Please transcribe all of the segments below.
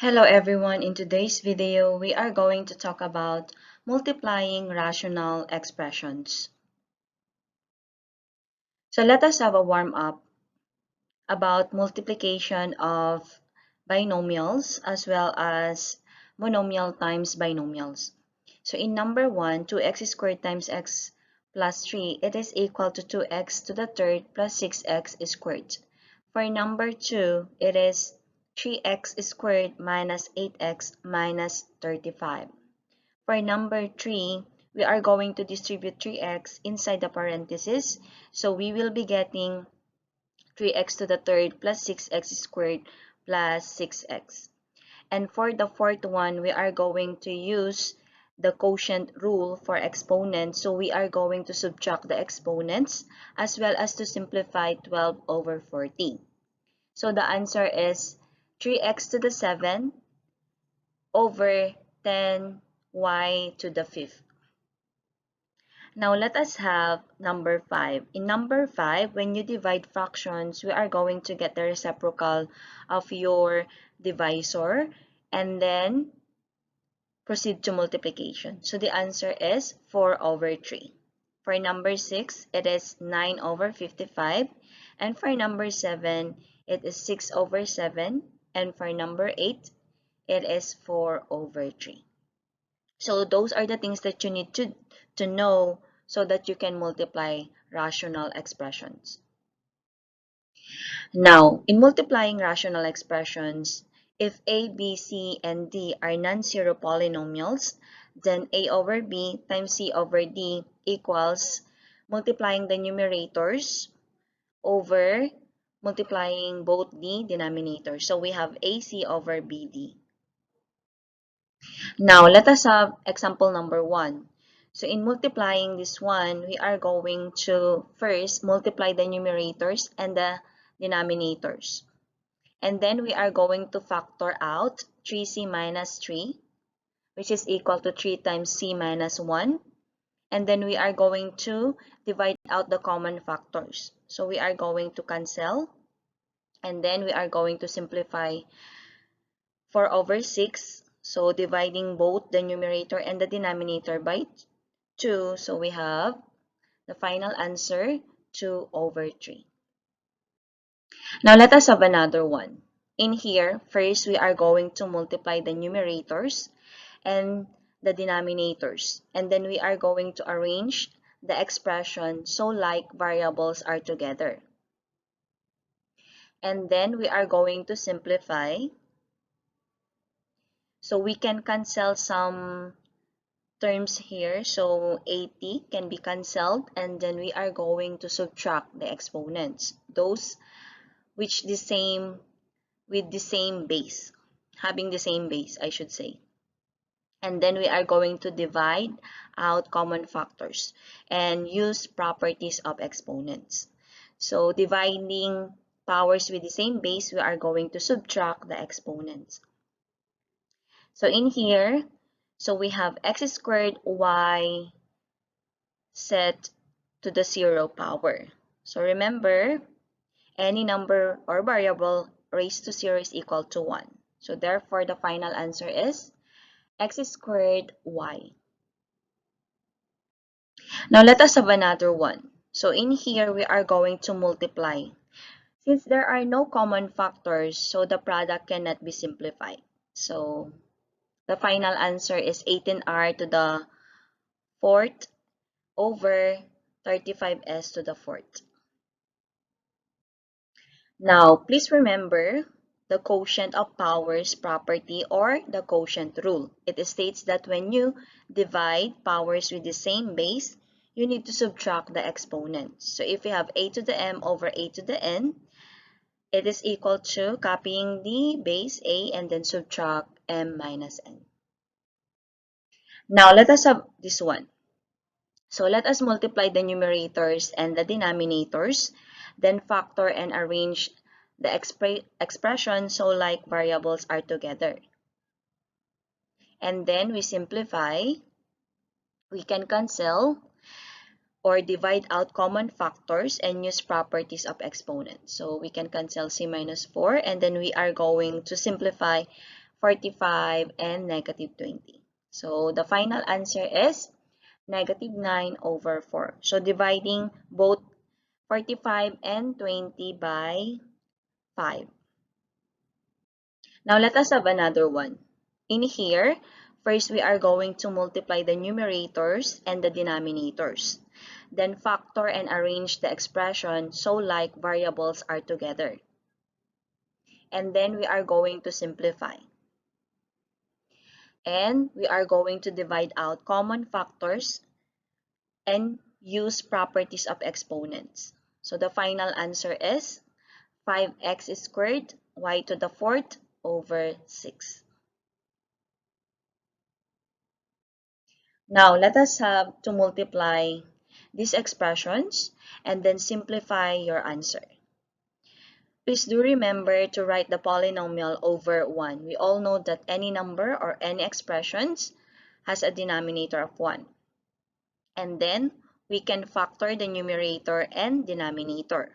Hello everyone, in today's video we are going to talk about multiplying rational expressions. So let us have a warm up about multiplication of binomials as well as monomial times binomials. So in number 1, 2x squared times x plus 3, it is equal to 2x to the third plus 6x squared. For number 2, it is 3x squared minus 8x minus 35. For number 3, we are going to distribute 3x inside the parentheses. So we will be getting 3x to the third plus 6x squared plus 6x. And for the fourth one, we are going to use the quotient rule for exponents. So we are going to subtract the exponents as well as to simplify 12 over 40. So the answer is 3x to the 7 over 10y to the 5th. Now let us have number 5. In number 5, when you divide fractions, we are going to get the reciprocal of your divisor and then proceed to multiplication. So the answer is 4 over 3. For number 6, it is 9 over 55. And for number 7, it is 6 over 7. And for number 8, it is 4 over 3. So those are the things that you need to know so that you can multiply rational expressions. Now, in multiplying rational expressions, if a, b, c, and d are non-zero polynomials, then a over b times c over d equals multiplying the numerators over multiplying both the denominators. So we have ac over bd. Now, let us have example number 1. So in multiplying this one, we are going to first multiply the numerators and the denominators. And then we are going to factor out 3c minus 3, which is equal to 3 times c minus 1. And then we are going to divide out the common factors. So we are going to cancel. And then we are going to simplify 4 over 6. So dividing both the numerator and the denominator by 2. So we have the final answer 2 over 3. Now let us have another one. In here, first we are going to multiply the numerators and the denominators. And then we are going to arrange the expression so like variables are together. And then we are going to simplify. So we can cancel some terms here. So 80 can be cancelled, and then we are going to subtract the exponents. Those which the same with the same base, having the same base, I should say. And then we are going to divide out common factors and use properties of exponents. So dividing powers with the same base, we are going to subtract the exponents. So in here, so we have x squared y set to the 0 power. So remember, any number or variable raised to 0 is equal to 1. So therefore, the final answer is x squared y. Now let us have another one. So in here, we are going to multiply. Since there are no common factors, so the product cannot be simplified. So the final answer is 18r to the 4th over 35s to the 4th. Now, please remember the quotient of powers property or the quotient rule. It states that when you divide powers with the same base, you need to subtract the exponents. So if we have a to the m over a to the n, it is equal to copying the base a and then subtract m minus n. Now, let us have this one. So let us multiply the numerators and the denominators, then factor and arrange the expression so like variables are together. And then we simplify. We can cancel or divide out common factors and use properties of exponents. So we can cancel c minus 4 and then we are going to simplify 45, and negative 20. So the final answer is negative 9 over 4. So dividing both 45 and 20 by 5. Now let us have another one. In here, first we are going to multiply the numerators and the denominators. Then factor and arrange the expression so like variables are together. And then we are going to simplify. And we are going to divide out common factors and use properties of exponents. So the final answer is 5x squared y to the fourth over 6. Now let us have to multiply these expressions and then simplify your answer. Please do remember to write the polynomial over 1. We all know that any number or any expressions has a denominator of 1. And then we can factor the numerator and denominator.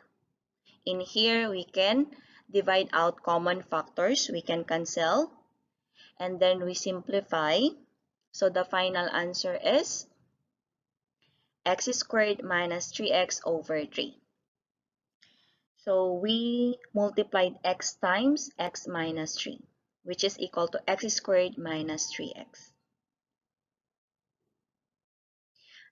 In here, we can divide out common factors. We can cancel. And then we simplify. So the final answer is x squared minus 3x over 3. So we multiplied x times x minus 3, which is equal to x squared minus 3x.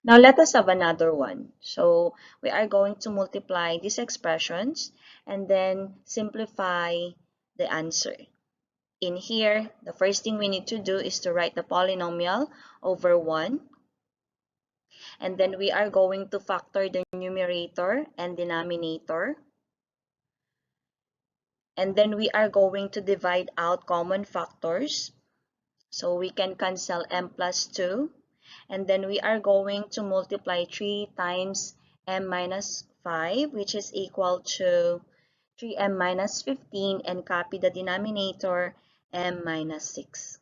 Now let us have another one. So we are going to multiply these expressions and then simplify the answer. In here, the first thing we need to do is to write the polynomial over 1. And then we are going to factor the numerator and denominator. And then we are going to divide out common factors. So we can cancel m plus 2. And then we are going to multiply 3 times m minus 5, which is equal to 3m minus 15, and copy the denominator m minus 6.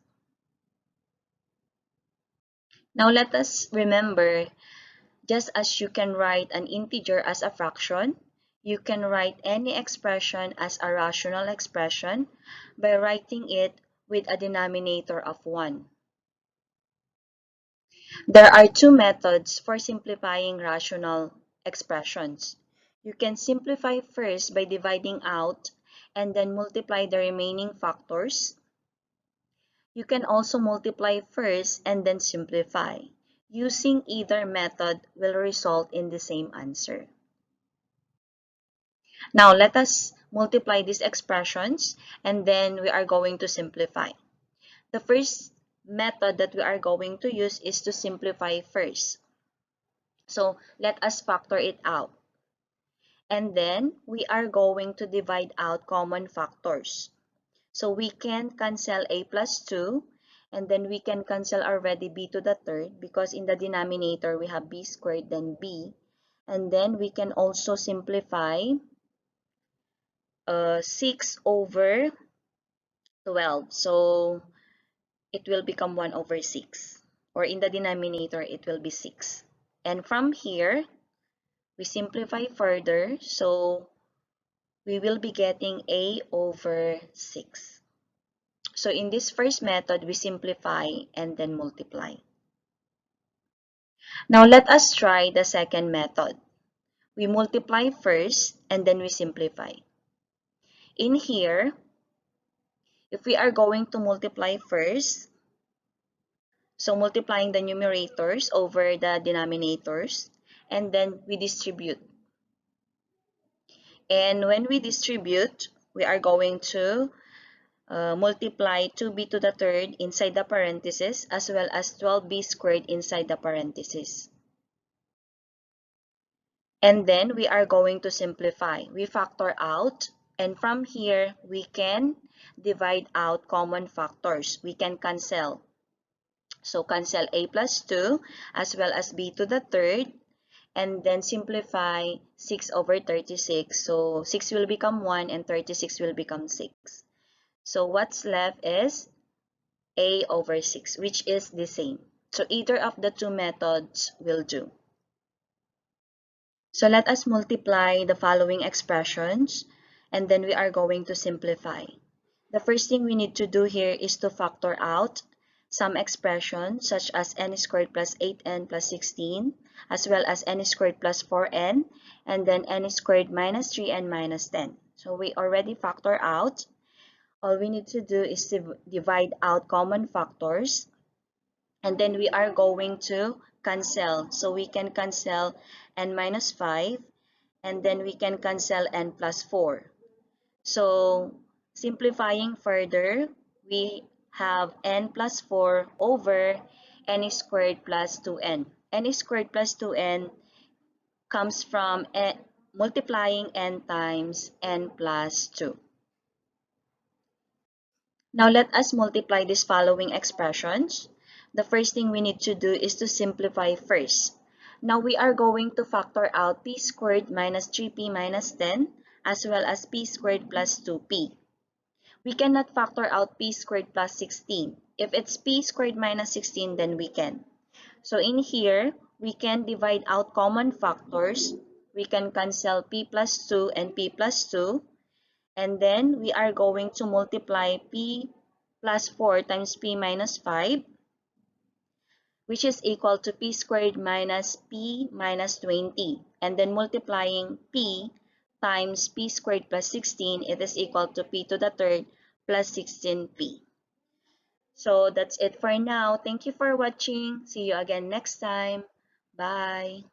Now let us remember, just as you can write an integer as a fraction, you can write any expression as a rational expression by writing it with a denominator of 1. There are two methods for simplifying rational expressions. You can simplify first by dividing out and then multiply the remaining factors. You can also multiply first and then simplify. Using either method will result in the same answer. Now let us multiply these expressions and then we are going to simplify. The first method that we are going to use is to simplify first. So let us factor it out. And then we are going to divide out common factors. So we can cancel a plus 2, and then we can cancel already b to the third because in the denominator we have b squared then b. And then we can also simplify 6 over 12. So it will become 1 over 6. Or in the denominator, it will be 6. And from here, we simplify further. So we will be getting a over 6. So in this first method, we simplify and then multiply. Now let us try the second method. We multiply first and then we simplify. In here, if we are going to multiply first, so multiplying the numerators over the denominators, and then we distribute. And when we distribute, we are going to multiply 2b to the third inside the parenthesis as well as 12b squared inside the parenthesis. And then we are going to simplify. We factor out, and from here we can divide out common factors. We can cancel. So cancel a plus 2 as well as b to the third, and then simplify 6 over 36. So 6 will become 1 and 36 will become 6. So what's left is a over 6, which is the same. So either of the two methods will do. So let us multiply the following expressions, and then we are going to simplify. The first thing we need to do here is to factor out some expressions such as n squared plus 8n plus 16, as well as n squared plus 4n, and then n squared minus 3n minus 10. So we already factor out. All we need to do is to divide out common factors, and then we are going to cancel. So we can cancel n minus 5, and then we can cancel n plus 4. So simplifying further, we have n plus 4 over n squared plus 2n. N squared plus 2n comes from multiplying n times n plus 2. Now let us multiply these following expressions. The first thing we need to do is to simplify first. Now we are going to factor out p squared minus 3p minus 10 as well as p squared plus 2p. We cannot factor out p squared plus 16. If it's p squared minus 16, then we can. So in here, we can divide out common factors. We can cancel p plus 2 and p plus 2. And then we are going to multiply p plus 4 times p minus 5, which is equal to p squared minus p minus 20. And then multiplying p times p squared plus 16, it is equal to p to the third plus 16p. So that's it for now. Thank you for watching. See you again next time. Bye.